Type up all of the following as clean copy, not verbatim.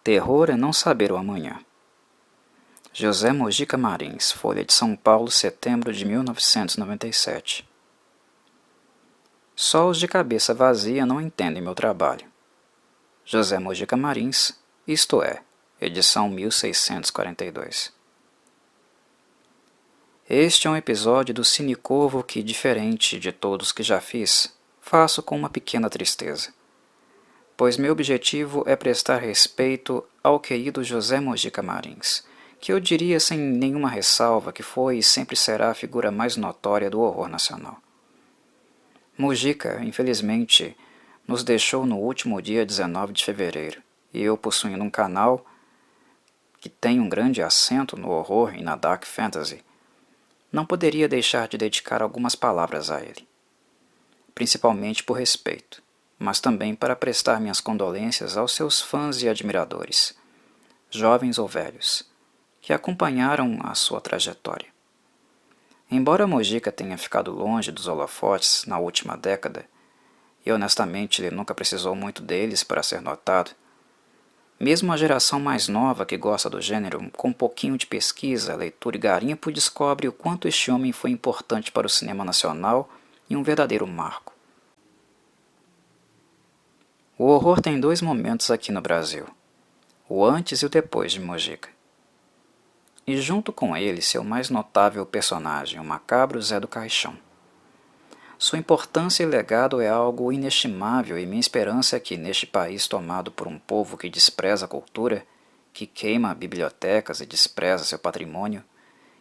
Terror é não saber o amanhã. José Mojica Marins, Folha de São Paulo, setembro de 1997. Só os de cabeça vazia não entendem meu trabalho. José Mojica Marins, isto é, edição 1642. Este é um episódio do Cine Corvo que, diferente de todos que já fiz, faço com uma pequena tristeza, pois meu objetivo é prestar respeito ao querido José Mojica Marins, que eu diria sem nenhuma ressalva que foi e sempre será a figura mais notória do horror nacional. Mojica, infelizmente, nos deixou no último dia 19 de fevereiro, e eu, possuindo um canal que tem um grande acento no horror e na dark fantasy, não poderia deixar de dedicar algumas palavras a ele, principalmente por respeito, mas também para prestar minhas condolências aos seus fãs e admiradores, jovens ou velhos, que acompanharam a sua trajetória. Embora Mojica tenha ficado longe dos holofotes na última década, e honestamente ele nunca precisou muito deles para ser notado, mesmo a geração mais nova que gosta do gênero, com um pouquinho de pesquisa, leitura e garimpo, descobre o quanto este homem foi importante para o cinema nacional e um verdadeiro marco. O horror tem dois momentos aqui no Brasil, o antes e o depois de Mojica. E junto com ele seu mais notável personagem, o macabro Zé do Caixão. Sua importância e legado é algo inestimável e minha esperança é que, neste país tomado por um povo que despreza a cultura, que queima bibliotecas e despreza seu patrimônio,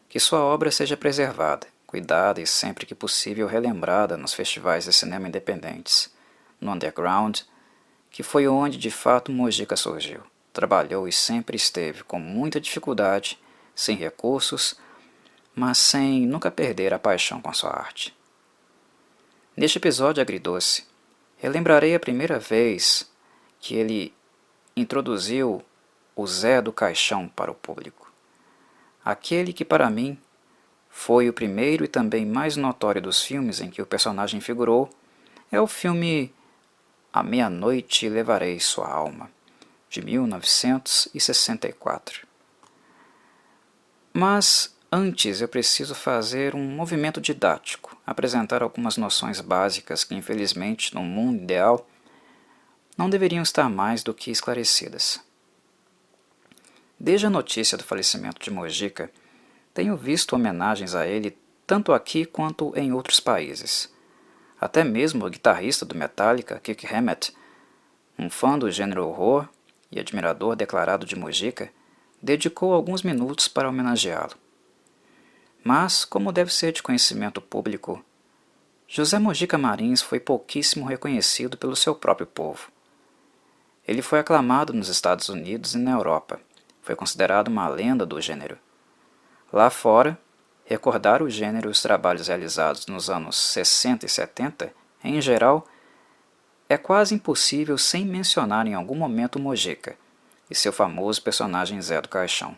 que sua obra seja preservada, cuidada e sempre que possível relembrada nos festivais de cinema independentes, no underground, que foi onde de fato Mojica surgiu, trabalhou e sempre esteve com muita dificuldade, sem recursos, mas sem nunca perder a paixão com sua arte. Neste episódio agridoce, relembrarei a primeira vez que ele introduziu o Zé do Caixão para o público. Aquele que, para mim, foi o primeiro e também mais notório dos filmes em que o personagem figurou é o filme A Meia-Noite Levarei Sua Alma, de 1964. Mas antes eu preciso fazer um movimento didático, apresentar algumas noções básicas que, infelizmente, no mundo ideal, não deveriam estar mais do que esclarecidas. Desde a notícia do falecimento de Mojica, tenho visto homenagens a ele tanto aqui quanto em outros países. Até mesmo o guitarrista do Metallica, Kirk Hammett, um fã do gênero horror e admirador declarado de Mojica, dedicou alguns minutos para homenageá-lo. Mas, como deve ser de conhecimento público, José Mojica Marins foi pouquíssimo reconhecido pelo seu próprio povo. Ele foi aclamado nos Estados Unidos e na Europa, foi considerado uma lenda do gênero. Lá fora, recordar o gênero e os trabalhos realizados nos anos 60 e 70, em geral, é quase impossível sem mencionar em algum momento Mojica e seu famoso personagem Zé do Caixão,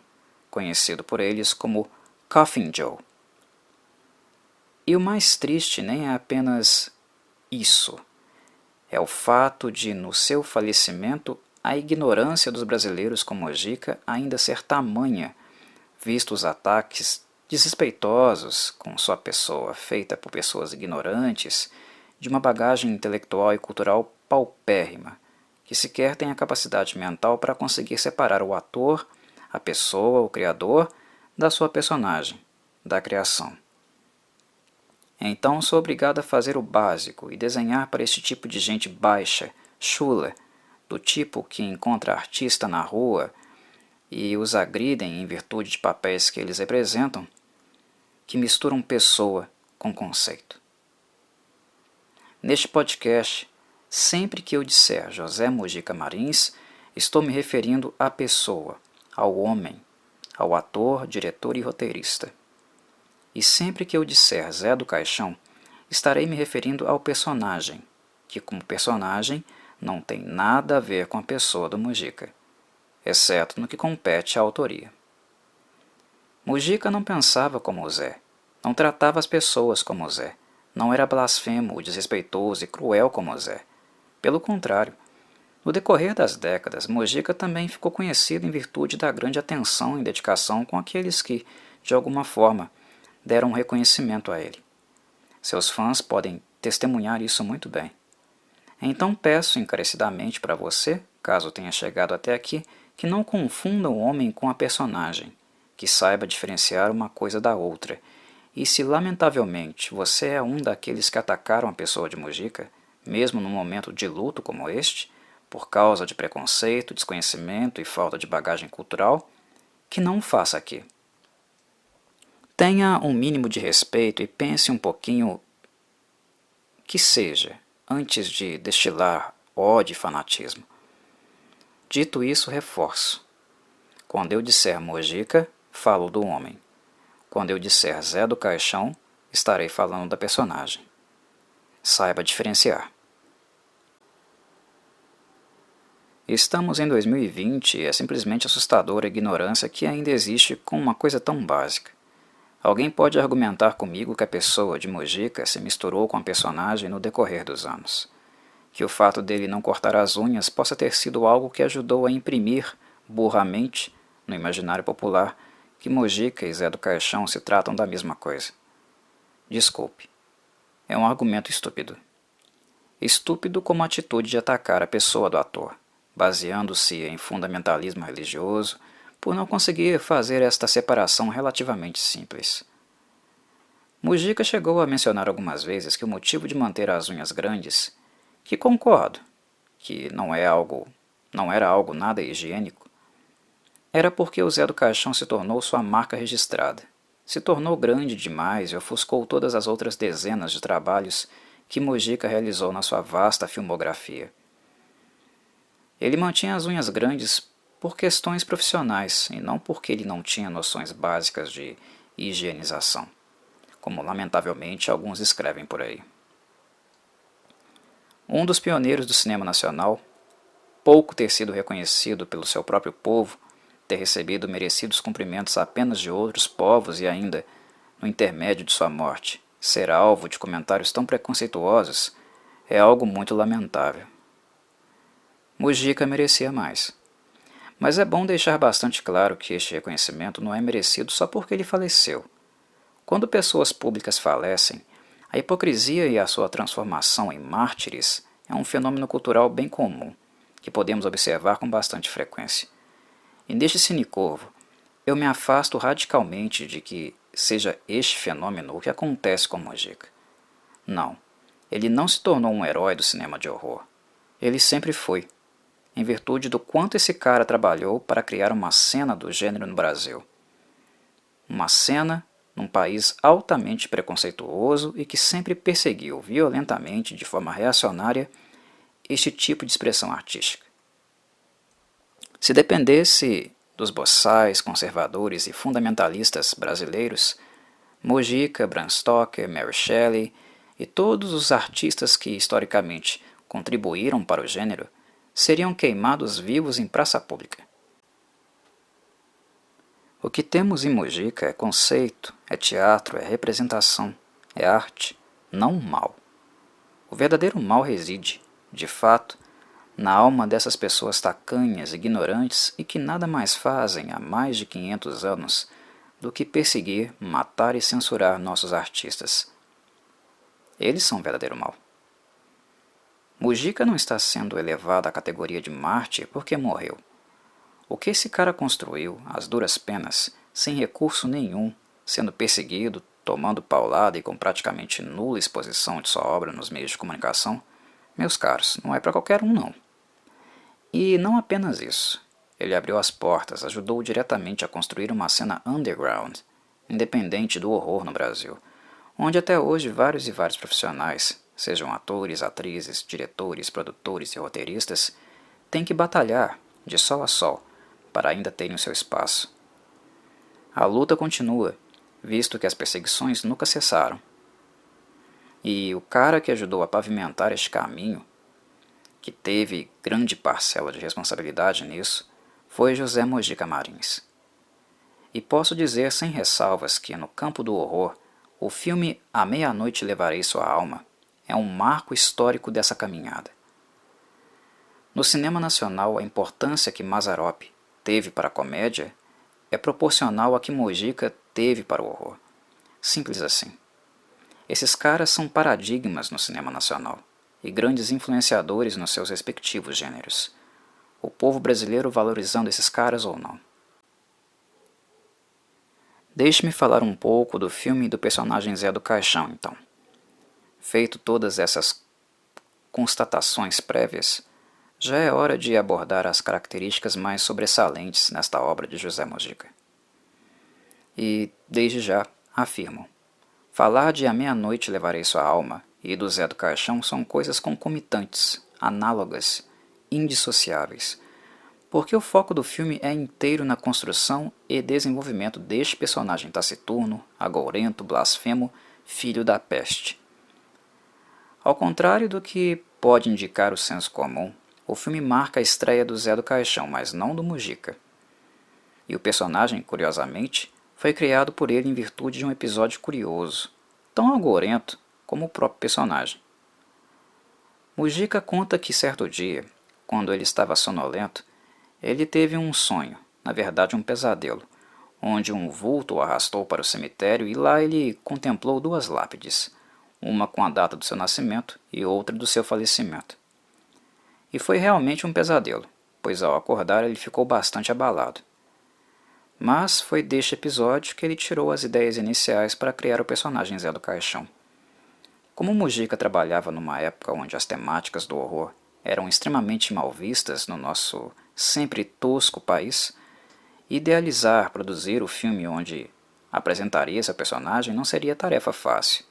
conhecido por eles como Coffin Joe. E o mais triste nem é apenas isso, é o fato de, no seu falecimento, a ignorância dos brasileiros com Mojica ainda ser tamanha, visto os ataques desrespeitosos com sua pessoa, feita por pessoas ignorantes, de uma bagagem intelectual e cultural paupérrima, que sequer tem a capacidade mental para conseguir separar o ator, a pessoa, o criador, da sua personagem, da criação. Então sou obrigado a fazer o básico e desenhar para este tipo de gente baixa, chula, do tipo que encontra artista na rua e os agridem em virtude de papéis que eles representam, que misturam pessoa com conceito. Neste podcast, sempre que eu disser José Mojica Marins, estou me referindo à pessoa, ao homem, ao ator, diretor e roteirista. E sempre que eu disser Zé do Caixão, estarei me referindo ao personagem, que como personagem não tem nada a ver com a pessoa do Mojica, exceto no que compete à autoria. Mojica não pensava como o Zé, não tratava as pessoas como o Zé, não era blasfemo, desrespeitoso e cruel como o Zé. Pelo contrário, No decorrer das décadas, Mojica também ficou conhecido em virtude da grande atenção e dedicação com aqueles que, de alguma forma, deram um reconhecimento a ele. Seus fãs podem testemunhar isso muito bem. Então peço encarecidamente para você, caso tenha chegado até aqui, que não confunda o homem com a personagem, que saiba diferenciar uma coisa da outra. E se lamentavelmente você é um daqueles que atacaram a pessoa de Mojica, mesmo num momento de luto como este, por causa de preconceito, desconhecimento e falta de bagagem cultural, que não o faça aqui. Tenha um mínimo de respeito e pense um pouquinho que seja, antes de destilar ódio e fanatismo. Dito isso, reforço. Quando eu disser Mojica, falo do homem. Quando eu disser Zé do Caixão, estarei falando da personagem. Saiba diferenciar. Estamos em 2020 e é simplesmente assustadora a ignorância que ainda existe com uma coisa tão básica. Alguém pode argumentar comigo que a pessoa de Mojica se misturou com a personagem no decorrer dos anos. Que o fato dele não cortar as unhas possa ter sido algo que ajudou a imprimir, burramente, no imaginário popular, que Mojica e Zé do Caixão se tratam da mesma coisa. Desculpe. É um argumento estúpido. Estúpido como a atitude de atacar a pessoa do ator, baseando-se em fundamentalismo religioso, por não conseguir fazer esta separação relativamente simples. Mujica chegou a mencionar algumas vezes que o motivo de manter as unhas grandes, que concordo, que não era algo nada higiênico, era porque o Zé do Caixão se tornou sua marca registrada. Se tornou grande demais e ofuscou todas as outras dezenas de trabalhos que Mujica realizou na sua vasta filmografia. Ele mantinha as unhas grandes por questões profissionais e não porque ele não tinha noções básicas de higienização, como lamentavelmente alguns escrevem por aí. Um dos pioneiros do cinema nacional, pouco ter sido reconhecido pelo seu próprio povo, ter recebido merecidos cumprimentos apenas de outros povos e ainda, no intermédio de sua morte, ser alvo de comentários tão preconceituosos, é algo muito lamentável. Mujica merecia mais. Mas é bom deixar bastante claro que este reconhecimento não é merecido só porque ele faleceu. Quando pessoas públicas falecem, a hipocrisia e a sua transformação em mártires é um fenômeno cultural bem comum, que podemos observar com bastante frequência. E neste cinecorvo, eu me afasto radicalmente de que seja este fenômeno o que acontece com Mujica. Não, ele não se tornou um herói do cinema de horror. Ele sempre foi, em virtude do quanto esse cara trabalhou para criar uma cena do gênero no Brasil. Uma cena num país altamente preconceituoso e que sempre perseguiu violentamente, de forma reacionária, este tipo de expressão artística. Se dependesse dos boçais, conservadores e fundamentalistas brasileiros, Mujica, Bram Stoker, Mary Shelley e todos os artistas que historicamente contribuíram para o gênero seriam queimados vivos em praça pública. O que temos em Mujica é conceito, é teatro, é representação, é arte, não mal. O verdadeiro mal reside, de fato, na alma dessas pessoas tacanhas, ignorantes e que nada mais fazem há mais de 500 anos do que perseguir, matar e censurar nossos artistas. Eles são o verdadeiro mal. Mujica não está sendo elevado à categoria de mártir porque morreu. O que esse cara construiu, às duras penas, sem recurso nenhum, sendo perseguido, tomando paulada e com praticamente nula exposição de sua obra nos meios de comunicação, meus caros, não é para qualquer um não. E não apenas isso. Ele abriu as portas, ajudou diretamente a construir uma cena underground, independente do horror no Brasil, onde até hoje vários e vários profissionais, sejam atores, atrizes, diretores, produtores e roteiristas, têm que batalhar, de sol a sol, para ainda terem o seu espaço. A luta continua, visto que as perseguições nunca cessaram. E o cara que ajudou a pavimentar este caminho, que teve grande parcela de responsabilidade nisso, foi José Mojica Marins. E posso dizer sem ressalvas que, no campo do horror, o filme A Meia-Noite Levarei Sua Alma é um marco histórico dessa caminhada. No cinema nacional, a importância que Mazzaropi teve para a comédia é proporcional à que Mojica teve para o horror. Simples assim. Esses caras são paradigmas no cinema nacional e grandes influenciadores nos seus respectivos gêneros. O povo brasileiro valorizando esses caras ou não. Deixe-me falar um pouco do filme e do personagem Zé do Caixão, então. Feito todas essas constatações prévias, já é hora de abordar as características mais sobressalentes nesta obra de José Mojica. E, desde já, afirmo, falar de A Meia-Noite Levarei Sua Alma e do Zé do Caixão são coisas concomitantes, análogas, indissociáveis, porque o foco do filme é inteiro na construção e desenvolvimento deste personagem taciturno, agourento, blasfemo, filho da peste. Ao contrário do que pode indicar o senso comum, o filme marca a estreia do Zé do Caixão, mas não do Mojica. E o personagem, curiosamente, foi criado por ele em virtude de um episódio curioso, tão agourento como o próprio personagem. Mojica conta que certo dia, quando ele estava sonolento, ele teve um sonho, na verdade um pesadelo, onde um vulto o arrastou para o cemitério e lá ele contemplou duas lápides, uma com a data do seu nascimento e outra do seu falecimento. E foi realmente um pesadelo, pois ao acordar ele ficou bastante abalado. Mas foi deste episódio que ele tirou as ideias iniciais para criar o personagem Zé do Caixão. Como Mujica trabalhava numa época onde as temáticas do horror eram extremamente mal vistas no nosso sempre tosco país, idealizar, produzir o filme onde apresentaria seu personagem não seria tarefa fácil.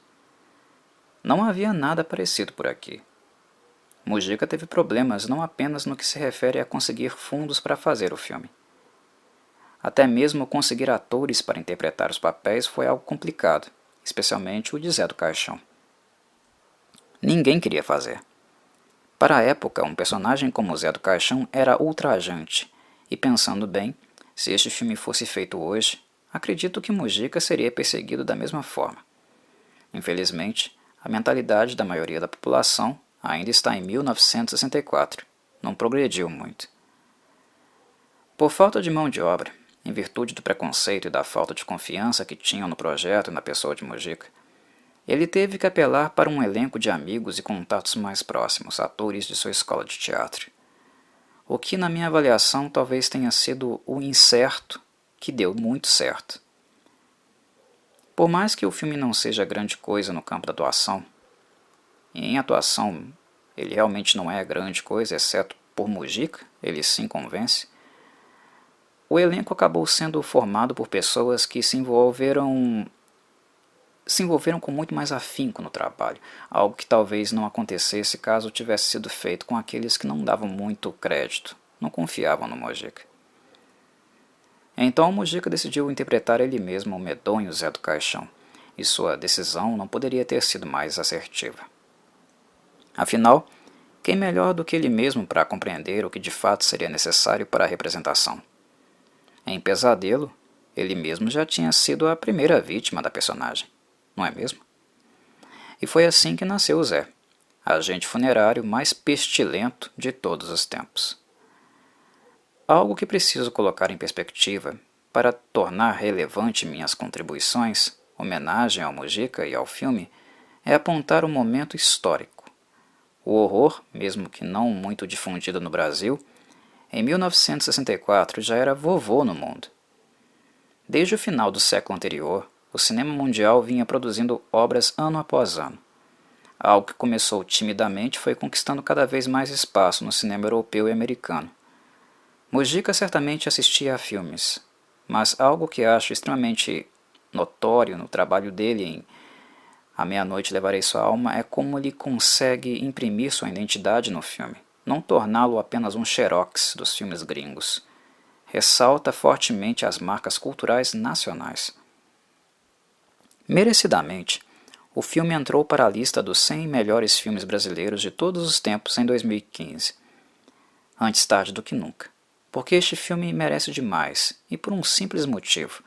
Não havia nada parecido por aqui. Mujica teve problemas não apenas no que se refere a conseguir fundos para fazer o filme. Até mesmo conseguir atores para interpretar os papéis foi algo complicado, especialmente o de Zé do Caixão. Ninguém queria fazer. Para a época, um personagem como Zé do Caixão era ultrajante, e pensando bem, se este filme fosse feito hoje, acredito que Mujica seria perseguido da mesma forma. Infelizmente, a mentalidade da maioria da população ainda está em 1964, não progrediu muito. Por falta de mão de obra, em virtude do preconceito e da falta de confiança que tinham no projeto e na pessoa de Mujica, ele teve que apelar para um elenco de amigos e contatos mais próximos, atores de sua escola de teatro. O que, na minha avaliação, talvez tenha sido o incerto que deu muito certo. Por mais que o filme não seja grande coisa no campo da atuação, e em atuação ele realmente não é grande coisa, exceto por Mujica, ele sim convence, o elenco acabou sendo formado por pessoas que se envolveram com muito mais afinco no trabalho, algo que talvez não acontecesse caso tivesse sido feito com aqueles que não davam muito crédito, não confiavam no Mujica. Então Mujica decidiu interpretar ele mesmo o medonho Zé do Caixão, e sua decisão não poderia ter sido mais assertiva. Afinal, quem melhor do que ele mesmo para compreender o que de fato seria necessário para a representação? Em Pesadelo, ele mesmo já tinha sido a primeira vítima da personagem, não é mesmo? E foi assim que nasceu o Zé, agente funerário mais pestilento de todos os tempos. Algo que preciso colocar em perspectiva para tornar relevante minhas contribuições, homenagem ao Mujica e ao filme, é apontar um momento histórico. O horror, mesmo que não muito difundido no Brasil, em 1964 já era vovô no mundo. Desde o final do século anterior, o cinema mundial vinha produzindo obras ano após ano. Algo que começou timidamente foi conquistando cada vez mais espaço no cinema europeu e americano. Mujica certamente assistia a filmes, mas algo que acho extremamente notório no trabalho dele em A Meia-Noite Levarei Sua Alma é como ele consegue imprimir sua identidade no filme, não torná-lo apenas um xerox dos filmes gringos. Ressalta fortemente as marcas culturais nacionais. Merecidamente, o filme entrou para a lista dos 100 melhores filmes brasileiros de todos os tempos em 2015. Antes tarde do que nunca, porque este filme merece demais, e por um simples motivo.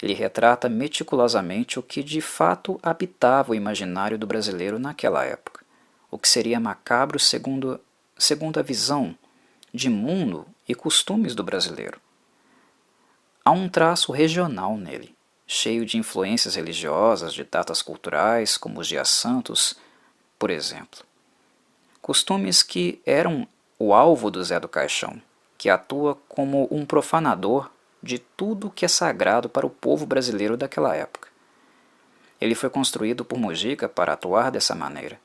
Ele retrata meticulosamente o que de fato habitava o imaginário do brasileiro naquela época, o que seria macabro segundo a visão de mundo e costumes do brasileiro. Há um traço regional nele, cheio de influências religiosas de datas culturais, como os dias santos, por exemplo. Costumes que eram o alvo do Zé do Caixão, que atua como um profanador de tudo que é sagrado para o povo brasileiro daquela época. Ele foi construído por Mujica para atuar dessa maneira,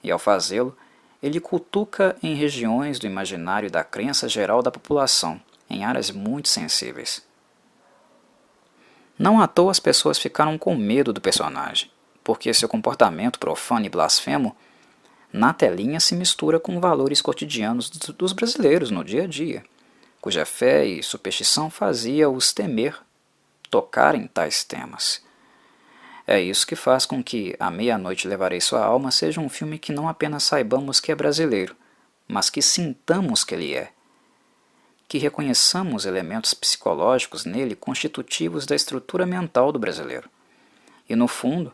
e ao fazê-lo, ele cutuca em regiões do imaginário e da crença geral da população, em áreas muito sensíveis. Não à toa as pessoas ficaram com medo do personagem, porque seu comportamento profano e blasfemo na telinha se mistura com valores cotidianos dos brasileiros no dia a dia, cuja fé e superstição fazia-os temer tocar em tais temas. É isso que faz com que A Meia-Noite Levarei Sua Alma seja um filme que não apenas saibamos que é brasileiro, mas que sintamos que ele é. Que reconheçamos elementos psicológicos nele constitutivos da estrutura mental do brasileiro. E no fundo,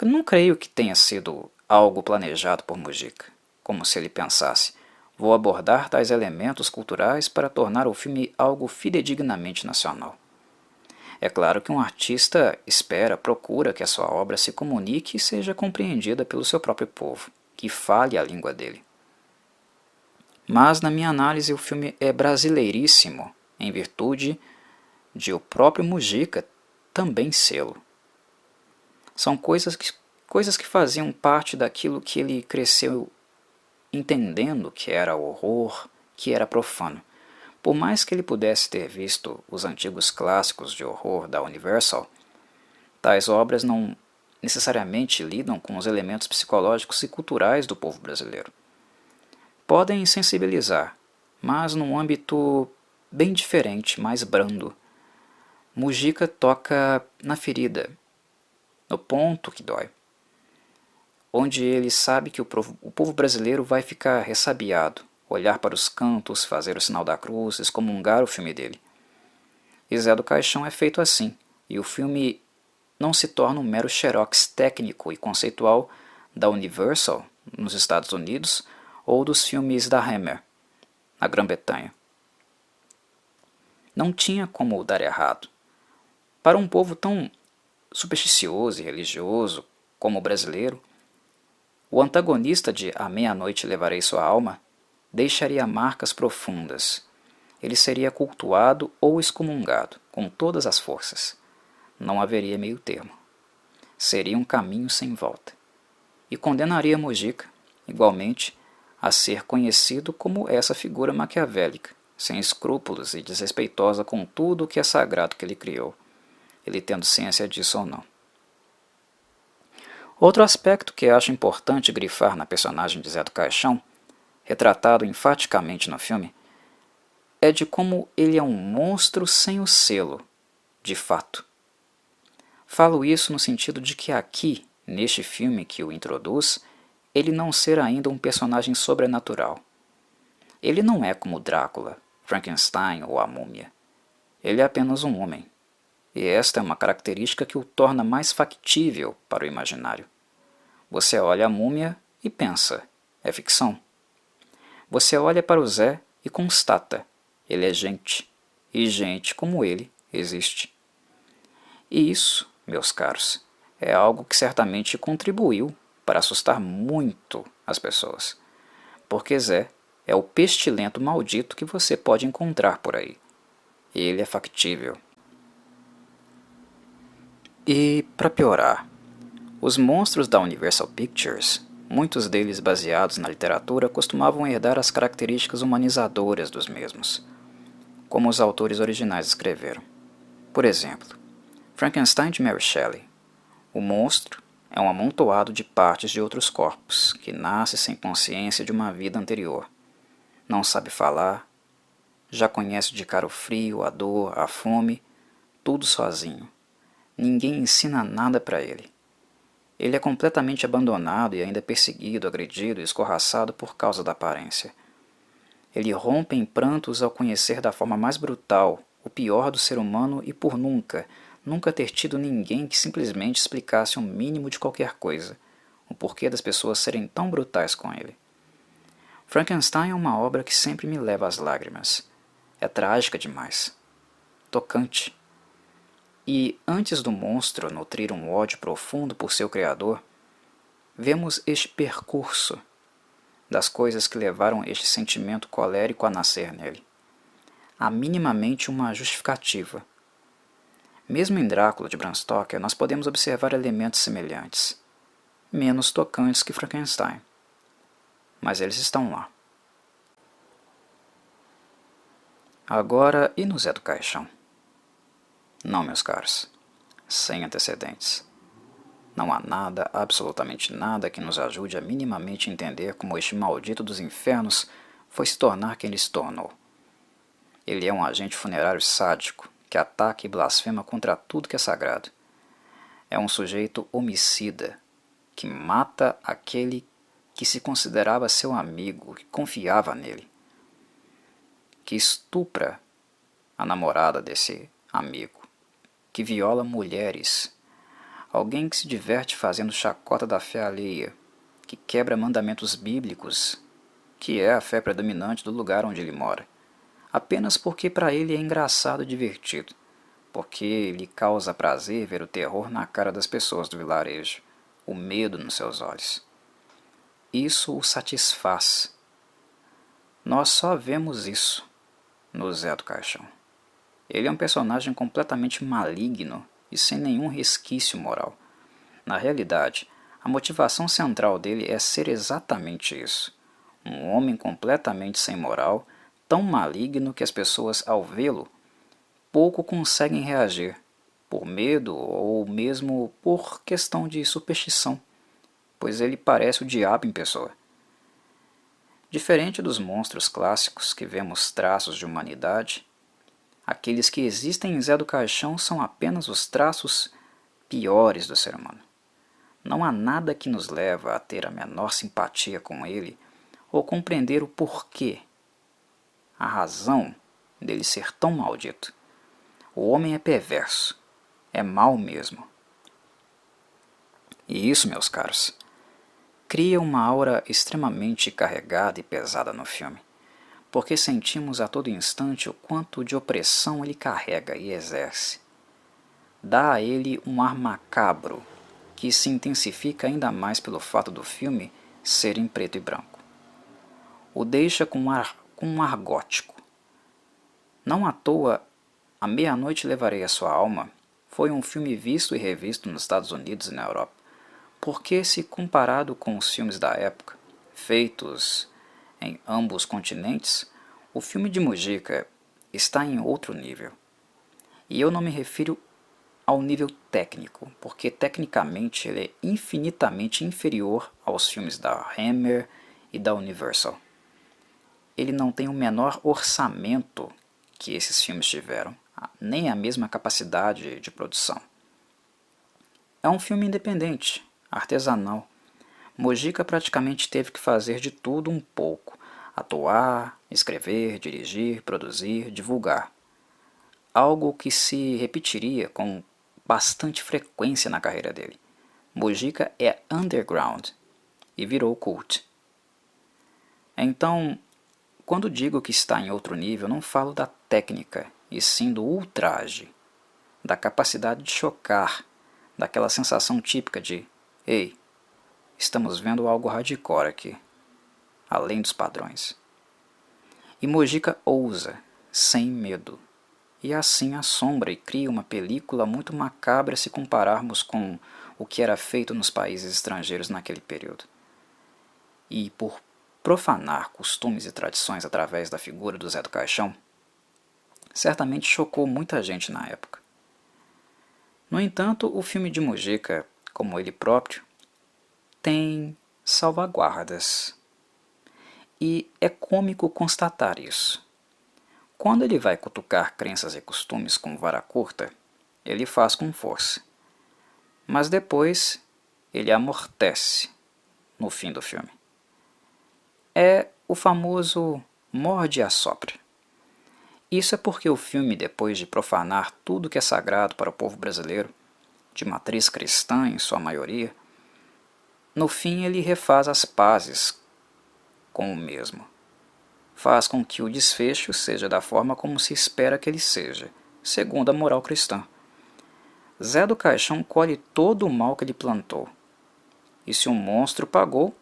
não creio que tenha sido algo planejado por Mujica, como se ele pensasse: vou abordar tais elementos culturais para tornar o filme algo fidedignamente nacional. É claro que um artista procura que a sua obra se comunique e seja compreendida pelo seu próprio povo, que fale a língua dele. Mas, na minha análise, o filme é brasileiríssimo, em virtude de o próprio Mujica também sê-lo. São coisas que faziam parte daquilo que ele cresceu entendendo que era horror, que era profano. Por mais que ele pudesse ter visto os antigos clássicos de horror da Universal, tais obras não necessariamente lidam com os elementos psicológicos e culturais do povo brasileiro. Podem sensibilizar, mas num âmbito bem diferente, mais brando. Mujica toca na ferida, no ponto que dói, onde ele sabe que o povo brasileiro vai ficar ressabiado, olhar para os cantos, fazer o sinal da cruz, excomungar o filme dele. E Zé do Caixão é feito assim, e o filme não se torna um mero xerox técnico e conceitual da Universal, nos Estados Unidos, ou dos filmes da Hammer, na Grã-Bretanha. Não tinha como dar errado. Para um povo tão supersticioso e religioso como o brasileiro, o antagonista de A Meia-Noite Levarei Sua Alma deixaria marcas profundas. Ele seria cultuado ou excomungado, com todas as forças. Não haveria meio termo. Seria um caminho sem volta. E condenaria Mujica, igualmente, a ser conhecido como essa figura maquiavélica, sem escrúpulos e desrespeitosa com tudo o que é sagrado que ele criou, ele tendo ciência disso ou não. Outro aspecto que acho importante grifar na personagem de Zé do Caixão, retratado enfaticamente no filme, é de como ele é um monstro sem o selo, de fato. Falo isso no sentido de que aqui, neste filme que o introduz, ele não ser ainda um personagem sobrenatural. Ele não é como Drácula, Frankenstein ou a Múmia. Ele é apenas um homem. E esta é uma característica que o torna mais factível para o imaginário. Você olha a Múmia e pensa, é ficção. Você olha para o Zé e constata, ele é gente, e gente como ele existe. E isso, meus caros, é algo que certamente contribuiu para assustar muito as pessoas, porque Zé é o pestilento maldito que você pode encontrar por aí. Ele é factível. E, para piorar, os monstros da Universal Pictures, muitos deles baseados na literatura, costumavam herdar as características humanizadoras dos mesmos, como os autores originais escreveram. Por exemplo, Frankenstein de Mary Shelley. O monstro é um amontoado de partes de outros corpos, que nasce sem consciência de uma vida anterior. Não sabe falar, já conhece de cara o frio, a dor, a fome, tudo sozinho. Ninguém ensina nada para ele. Ele é completamente abandonado e ainda perseguido, agredido e escorraçado por causa da aparência. Ele rompe em prantos ao conhecer da forma mais brutal o pior do ser humano e por nunca ter tido ninguém que simplesmente explicasse o mínimo de qualquer coisa, o porquê das pessoas serem tão brutais com ele. Frankenstein é uma obra que sempre me leva às lágrimas. É trágica demais, tocante. E antes do monstro nutrir um ódio profundo por seu criador, vemos este percurso das coisas que levaram este sentimento colérico a nascer nele. Há minimamente uma justificativa. Mesmo em Drácula de Bram Stoker, nós podemos observar elementos semelhantes, menos tocantes que Frankenstein. Mas eles estão lá. Agora, e no Zé do Caixão? Não, meus caros, sem antecedentes. Não há nada, absolutamente nada, que nos ajude a minimamente entender como este maldito dos infernos foi se tornar quem ele se tornou. Ele é um agente funerário sádico, que ataca e blasfema contra tudo que é sagrado. É um sujeito homicida, que mata aquele que se considerava seu amigo, que confiava nele, que estupra a namorada desse amigo, que viola mulheres, alguém que se diverte fazendo chacota da fé alheia, que quebra mandamentos bíblicos, que é a fé predominante do lugar onde ele mora, apenas porque para ele é engraçado e divertido, porque lhe causa prazer ver o terror na cara das pessoas do vilarejo, o medo nos seus olhos. Isso o satisfaz. Nós só vemos isso no Zé do Caixão. Ele é um personagem completamente maligno e sem nenhum resquício moral. Na realidade, a motivação central dele é ser exatamente isso. Um homem completamente sem moral, tão maligno que as pessoas, ao vê-lo, pouco conseguem reagir, por medo ou mesmo por questão de superstição, pois ele parece o diabo em pessoa. Diferente dos monstros clássicos que vemos traços de humanidade, aqueles que existem em Zé do Caixão são apenas os traços piores do ser humano. Não há nada que nos leva a ter a menor simpatia com ele ou compreender o porquê, a razão dele ser tão maldito. O homem é perverso, é mau mesmo. E isso, meus caros, cria uma aura extremamente carregada e pesada no filme, porque sentimos a todo instante o quanto de opressão ele carrega e exerce. Dá a ele um ar macabro, que se intensifica ainda mais pelo fato do filme ser em preto e branco. O deixa com um ar gótico. Não à toa, A Meia-Noite Levarei a Sua Alma foi um filme visto e revisto nos Estados Unidos e na Europa, porque, se comparado com os filmes da época, feitos em ambos continentes, o filme de Mujica está em outro nível. E eu não me refiro ao nível técnico, porque tecnicamente ele é infinitamente inferior aos filmes da Hammer e da Universal. Ele não tem o menor orçamento que esses filmes tiveram, nem a mesma capacidade de produção. É um filme independente, artesanal. Mojica praticamente teve que fazer de tudo um pouco: atuar, escrever, dirigir, produzir, divulgar. Algo que se repetiria com bastante frequência na carreira dele. Mojica é underground e virou cult. Então, quando digo que está em outro nível, não falo da técnica, e sim do ultraje, da capacidade de chocar, daquela sensação típica de "Ei, estamos vendo algo hardcore aqui, além dos padrões". E Mojica ousa, sem medo, e assim assombra e cria uma película muito macabra se compararmos com o que era feito nos países estrangeiros naquele período. E por profanar costumes e tradições através da figura do Zé do Caixão, certamente chocou muita gente na época. No entanto, o filme de Mujica, como ele próprio, tem salvaguardas. E é cômico constatar isso. Quando ele vai cutucar crenças e costumes com vara curta, ele faz com força. Mas depois ele amortece no fim do filme. É o famoso morde e assopra. Isso é porque o filme, depois de profanar tudo que é sagrado para o povo brasileiro, de matriz cristã em sua maioria, no fim ele refaz as pazes com o mesmo. Faz com que o desfecho seja da forma como se espera que ele seja, segundo a moral cristã. Zé do Caixão colhe todo o mal que ele plantou. E se um monstro pagou,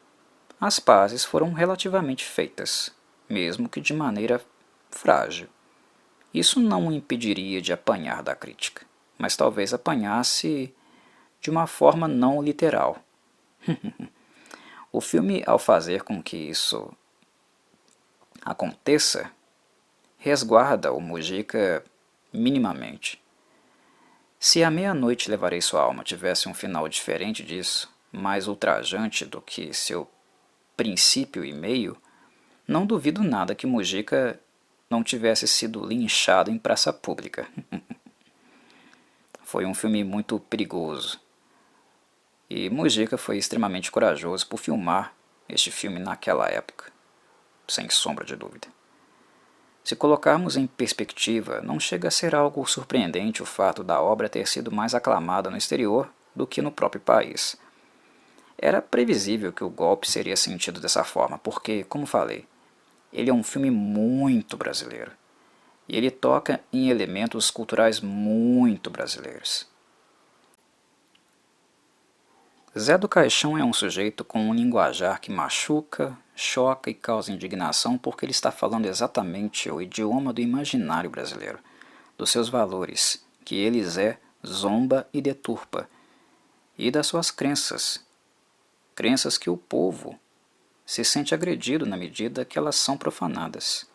as pazes foram relativamente feitas, mesmo que de maneira frágil. Isso não o impediria de apanhar da crítica, mas talvez apanhasse de uma forma não literal. O filme, ao fazer com que isso aconteça, resguarda o Mujica minimamente. Se A Meia-Noite Levarei Sua Alma tivesse um final diferente disso, mais ultrajante do que seu princípio e meio, não duvido nada que Mujica não tivesse sido linchado em praça pública. Foi um filme muito perigoso. E Mujica foi extremamente corajoso por filmar este filme naquela época, sem sombra de dúvida. Se colocarmos em perspectiva, não chega a ser algo surpreendente o fato da obra ter sido mais aclamada no exterior do que no próprio país. Era previsível que o golpe seria sentido dessa forma, porque, como falei, ele é um filme muito brasileiro. E ele toca em elementos culturais muito brasileiros. Zé do Caixão é um sujeito com um linguajar que machuca, choca e causa indignação porque ele está falando exatamente o idioma do imaginário brasileiro, dos seus valores, que eles zomba e deturpa, e das suas crenças, crenças que o povo se sente agredido na medida que elas são profanadas.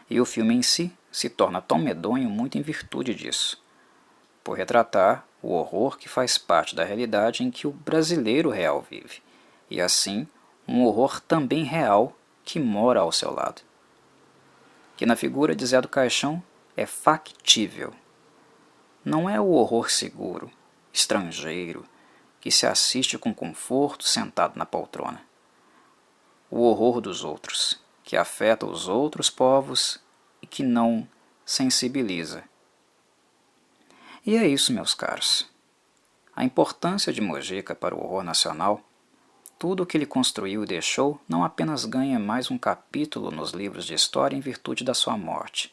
E o filme em si se torna tão medonho muito em virtude disso, por retratar o horror que faz parte da realidade em que o brasileiro real vive, e assim um horror também real que mora ao seu lado. Que na figura de Zé do Caixão é factível. Não é o horror seguro, estrangeiro, que se assiste com conforto sentado na poltrona. O horror dos outros, que afeta os outros povos e que não sensibiliza. E é isso, meus caros. A importância de Mujica para o horror nacional, tudo o que ele construiu e deixou, não apenas ganha mais um capítulo nos livros de história em virtude da sua morte,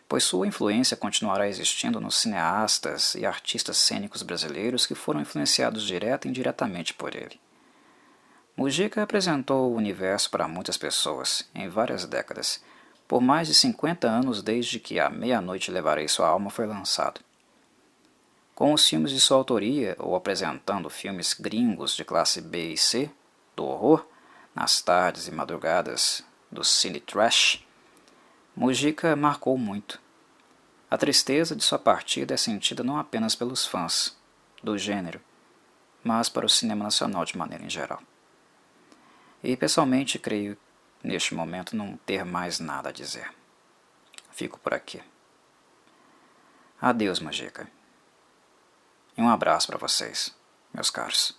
pois sua influência continuará existindo nos cineastas e artistas cênicos brasileiros que foram influenciados direta e indiretamente por ele. Mujica apresentou o universo para muitas pessoas, em várias décadas, por mais de 50 anos desde que A Meia-Noite Levarei Sua Alma foi lançado. Com os filmes de sua autoria, ou apresentando filmes gringos de classe B e C, do horror, nas tardes e madrugadas do cine trash, Mujica marcou muito. A tristeza de sua partida é sentida não apenas pelos fãs do gênero, mas para o cinema nacional de maneira em geral. E pessoalmente creio, neste momento, não ter mais nada a dizer. Fico por aqui. Adeus, Mujica. E um abraço para vocês, meus caros.